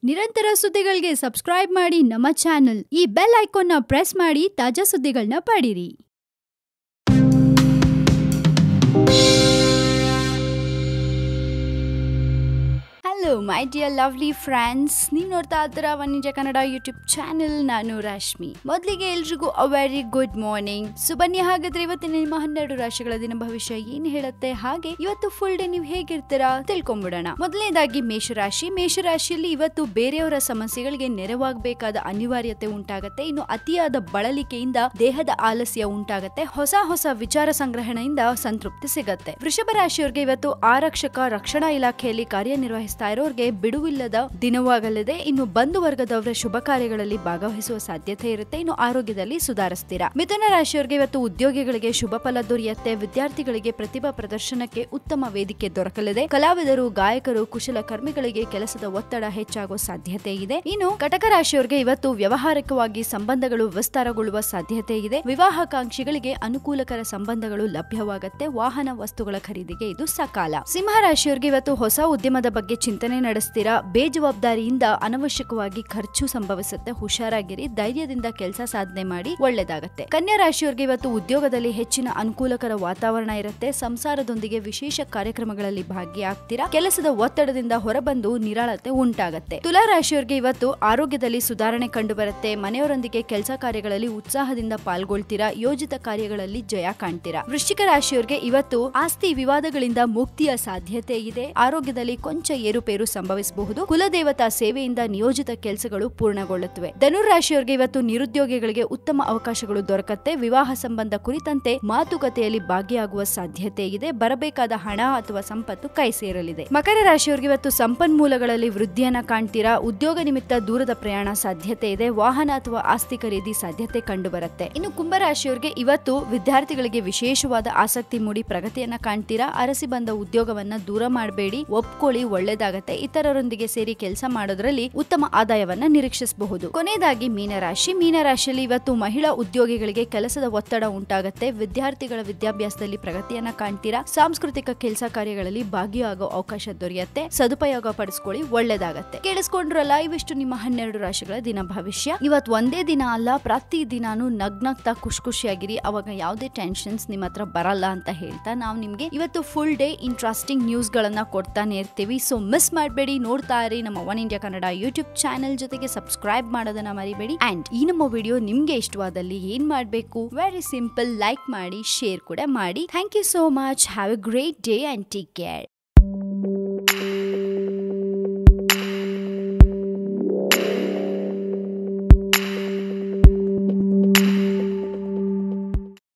ನಿರಂತರ ಸುದ್ದಿಗಳಿಗೆ ಸಬ್ಸ್ಕ್ರೈಬ್ ಮಾಡಿ ನಮ್ಮ ಚಾನೆಲ್. ಈ ಬೆಲ್ ಐಕಾನ್ ನ ಪ್ರೆಸ್ ಮಾಡಿ ತಾಜಾ ಸುದ್ದಿಗಳನ್ನ ಪಡೀರಿ. Hello my dear lovely friends, ನೀವು ನೋಡ್ತಾ ಇದ್ದೀರಾ one India Kannada YouTube channel. ನಾನು ರಶ್ಮಿ. ಮೊದಲಿಗೆ ಎಲ್ರಿಗೂ uh very good morning. So ಬನ್ನಿ, ಹಾಗಾದ್ರೆ ಇವತ್ತಿನ ನಿಮ್ಮ 12 ರಾಶಿಗಳ ದಿನ ಭವಿಷ್ಯ ಏನ್ ಹೇಳುತ್ತೆ, ಹಾಗೆ ಇವತ್ತು ಫುಲ್ ಡೇ ನೀವು ಹೇಗಿರ್ತೀರಾ ತಿಳ್ಕೊಂಡ್ಬಿಡೋಣ. ಮೊದಲನೇದಾಗಿ ಮೇಷರಾಶಿ. ಮೇಷರಾಶಿಯಲ್ಲಿ ಇವತ್ತು ಬೇರೆಯವರ ಸಮಸ್ಯೆಗಳಿಗೆ ನೆರವಾಗಬೇಕಾದ ಅನಿವಾರ್ಯತೆ ಉಂಟಾಗತ್ತೆ. ಇನ್ನು ಅತಿಯಾದ ಬಳಲಿಕೆಯಿಂದ ದೇಹದ ಆಲಸ್ಯ ಉಂಟಾಗತ್ತೆ. ಹೊಸ ವಿಚಾರ ಸಂಗ್ರಹಣೆಯಿಂದ ಸಂತೃಪ್ತಿ ಸಿಗತ್ತೆ. ವೃಷಭ ರಾಶಿಯವರಿಗೆ ಇವತ್ತು ಆರಕ್ಷಕ ರಕ್ಷಣಾ ಇಲಾಖೆಯಲ್ಲಿ ಕಾರ್ಯನಿರ್ವಹಿಸ್ತಾ ಇರೋರಿಗೆ ಬಿಡುವಿಲ್ಲದ ದಿನವಾಗಲಿದೆ. ಇನ್ನು ಬಂಧು ವರ್ಗದವರ ಶುಭ ಕಾರ್ಯಗಳಲ್ಲಿ ಭಾಗವಹಿಸುವ ಸಾಧ್ಯತೆ ಇರುತ್ತೆ. ಇನ್ನು ಆರೋಗ್ಯದಲ್ಲಿ ಸುಧಾರಿಸ್ತೀರಾ. ಮಿಥುನ ರಾಶಿಯವರಿಗೆ ಇವತ್ತು ಉದ್ಯೋಗಿಗಳಿಗೆ ಶುಭ ಫಲ ದೊರೆಯುತ್ತೆ. ವಿದ್ಯಾರ್ಥಿಗಳಿಗೆ ಪ್ರತಿಭಾ ಪ್ರದರ್ಶನಕ್ಕೆ ಉತ್ತಮ ವೇದಿಕೆ ದೊರಕಲಿದೆ. ಕಲಾವಿದರು, ಗಾಯಕರು, ಕುಶಲಕರ್ಮಿಗಳಿಗೆ ಕೆಲಸದ ಒತ್ತಡ ಹೆಚ್ಚಾಗುವ ಸಾಧ್ಯತೆ ಇದೆ. ಇನ್ನು ಕಟಕ ರಾಶಿಯವರಿಗೆ ಇವತ್ತು ವ್ಯವಹಾರಿಕವಾಗಿ ಸಂಬಂಧಗಳು ವಿಸ್ತಾರಗೊಳ್ಳುವ ಸಾಧ್ಯತೆ ಇದೆ. ವಿವಾಹಾಕಾಂಕ್ಷಿಗಳಿಗೆ ಅನುಕೂಲಕರ ಸಂಬಂಧಗಳು ಲಭ್ಯವಾಗುತ್ತೆ. ವಾಹನ ವಸ್ತುಗಳ ಖರೀದಿಗೆ ಇದು ಸಕಾಲ. ಸಿಂಹ ರಾಶಿಯವರಿಗೆ ಇವತ್ತು ಹೊಸ ಉದ್ಯಮದ ಬಗ್ಗೆ ಚಿಂತನೆ ನಡೆಸ್ತೀರಾ. ಬೇಜವಾಬ್ದಾರಿಯಿಂದ ಅನವಶ್ಯಕವಾಗಿ ಖರ್ಚು ಸಂಭವಿಸುತ್ತೆ. ಹುಷಾರಾಗಿರಿ. ಧೈರ್ಯದಿಂದ ಕೆಲಸ ಸಾಧನೆ ಮಾಡಿ ಒಳ್ಳೆದಾಗತ್ತೆ. ಕನ್ಯಾ ರಾಶಿಯವರಿಗೆ ಇವತ್ತು ಉದ್ಯೋಗದಲ್ಲಿ ಹೆಚ್ಚಿನ ಅನುಕೂಲಕರ ವಾತಾವರಣ ಇರುತ್ತೆ. ಸಂಸಾರದೊಂದಿಗೆ ವಿಶೇಷ ಕಾರ್ಯಕ್ರಮಗಳಲ್ಲಿ ಭಾಗಿಯಾಗ್ತೀರಾ. ಕೆಲಸದ ಒತ್ತಡದಿಂದ ಹೊರಬಂದು ನಿರಾಳತೆ ಉಂಟಾಗತ್ತೆ. ತುಲಾ ರಾಶಿಯವರಿಗೆ ಇವತ್ತು ಆರೋಗ್ಯದಲ್ಲಿ ಸುಧಾರಣೆ ಕಂಡು ಬರುತ್ತೆ. ಮನೆಯವರೊಂದಿಗೆ ಕೆಲಸ ಕಾರ್ಯಗಳಲ್ಲಿ ಉತ್ಸಾಹದಿಂದ ಪಾಲ್ಗೊಳ್ತೀರಾ. ಯೋಜಿತ ಕಾರ್ಯಗಳಲ್ಲಿ ಜಯ ಕಾಣ್ತೀರಾ. ವೃಶ್ಚಿಕ ರಾಶಿಯವರಿಗೆ ಇವತ್ತು ಆಸ್ತಿ ವಿವಾದಗಳಿಂದ ಮುಕ್ತಿಯ ಸಾಧ್ಯತೆ ಇದೆ. ಆರೋಗ್ಯದಲ್ಲಿ ಕೊಂಚ ಏರುಪೇರು ಸಂಭವಿಸಬಹುದು. ಕುಲದೇವತಾ ಸೇವೆಯಿಂದ ನಿಯೋಜಿತ ಕೆಲಸಗಳು ಪೂರ್ಣಗೊಳ್ಳುತ್ತವೆ. ಧನುರಾಶಿಯವರಿಗೆ ಇವತ್ತು ನಿರುದ್ಯೋಗಿಗಳಿಗೆ ಉತ್ತಮ ಅವಕಾಶಗಳು ದೊರಕತ್ತೆ. ವಿವಾಹ ಸಂಬಂಧ ಕುರಿತಂತೆ ಮಾತುಕತೆಯಲ್ಲಿ ಭಾಗಿಯಾಗುವ ಸಾಧ್ಯತೆ ಇದೆ. ಬರಬೇಕಾದ ಹಣ ಅಥವಾ ಸಂಪತ್ತು ಕೈ ಸೇರಲಿದೆ. ಮಕರ ರಾಶಿಯವರಿಗೆ ಇವತ್ತು ಸಂಪನ್ಮೂಲಗಳಲ್ಲಿ ವೃದ್ಧಿಯನ್ನ ಕಾಣ್ತೀರಾ. ಉದ್ಯೋಗ ನಿಮಿತ್ತ ದೂರದ ಪ್ರಯಾಣ ಸಾಧ್ಯತೆ ಇದೆ. ವಾಹನ ಅಥವಾ ಆಸ್ತಿ ಖರೀದಿ ಸಾಧ್ಯತೆ ಕಂಡು ಬರುತ್ತೆ. ಇನ್ನು ಕುಂಭರಾಶಿಯವರಿಗೆ ಇವತ್ತು ವಿದ್ಯಾರ್ಥಿಗಳಿಗೆ ವಿಶೇಷವಾದ ಆಸಕ್ತಿ ಮೂಡಿ ಪ್ರಗತಿಯನ್ನ ಕಾಣ್ತೀರಾ. ಅರಸಿ ಬಂದ ಉದ್ಯೋಗವನ್ನ ದೂರ ಮಾಡಬೇಡಿ. ಒಪ್ಕೊಳ್ಳಿ, ಒಳ್ಳೆದಾಗತ್ತೆ. ಇತರರೊಂದಿಗೆ ಸೇರಿ ಕೆಲಸ ಮಾಡೋದ್ರಲ್ಲಿ ಉತ್ತಮ ಆದಾಯವನ್ನ ನಿರೀಕ್ಷಿಸಬಹುದು. ಕೊನೆಯದಾಗಿ ಮೀನರಾಶಿ. ಮೀನರಾಶಿಯಲ್ಲಿ ಇವತ್ತು ಮಹಿಳಾ ಉದ್ಯೋಗಿಗಳಿಗೆ ಕೆಲಸದ ಒತ್ತಡ ಉಂಟಾಗತ್ತೆ. ವಿದ್ಯಾರ್ಥಿಗಳ ವಿದ್ಯಾಭ್ಯಾಸದಲ್ಲಿ ಪ್ರಗತಿಯನ್ನ ಕಾಣ್ತೀರಾ. ಸಾಂಸ್ಕೃತಿಕ ಕೆಲಸ ಕಾರ್ಯಗಳಲ್ಲಿ ಭಾಗಿಯಾಗೋ ಅವಕಾಶ ದೊರೆಯುತ್ತೆ. ಸದುಪಯೋಗ ಪಡಿಸ್ಕೊಳ್ಳಿ, ಒಳ್ಳೆದಾಗತ್ತೆ. ಕೇಳಿಸ್ಕೊಂಡ್ರಲ್ಲ, ಇವಿಷ್ಟು ನಿಮ್ಮ 12 ರಾಶಿಗಳ ದಿನ ಭವಿಷ್ಯ. ಇವತ್ತು ಒಂದೇ ದಿನ ಅಲ್ಲ, ಪ್ರತಿ ದಿನಾನು ನಗ್ನಗ್ತಾ ಖುಷಿಯಾಗಿರಿ. ಅವಾಗ ಯಾವುದೇ ಟೆನ್ಷನ್ಸ್ ನಿಮ್ಮ ಹತ್ರ ಬರಲ್ಲ ಅಂತ ಹೇಳ್ತಾ ನಾವು ನಿಮ್ಗೆ ಇವತ್ತು ಫುಲ್ ಡೇ ಇಂಟ್ರೆಸ್ಟಿಂಗ್ ನ್ಯೂಸ್ ಗಳನ್ನ ಕೊಡ್ತಾನೆ ಇರ್ತೀವಿ. ಸೊ ಮಿಸ್ ಮಾಡಬೇಡಿ, ನೋಡ್ತಾ ಇರಿ ನಮ್ಮ one India Kannada YouTube channel. ಜೊತೆಗೆ ಸಬ್ಸ್ಕ್ರೈಬ್ ಮಾಡೋದನ್ನ ಮರಿಬೇಡಿ. ಅಂಡ್ ಈ ನಮ್ಮ ವಿಡಿಯೋ ನಿಮ್ಗೆ ಇಷ್ಟವಾದಲ್ಲಿ ಏನ್ ಮಾಡ್ಬೇಕು, ವೆರಿ ಸಿಂಪಲ್, ಲೈಕ್ ಮಾಡಿ, ಶೇರ್ ಕೂಡ ಮಾಡಿ. Thank you so much. Have a great day and take care.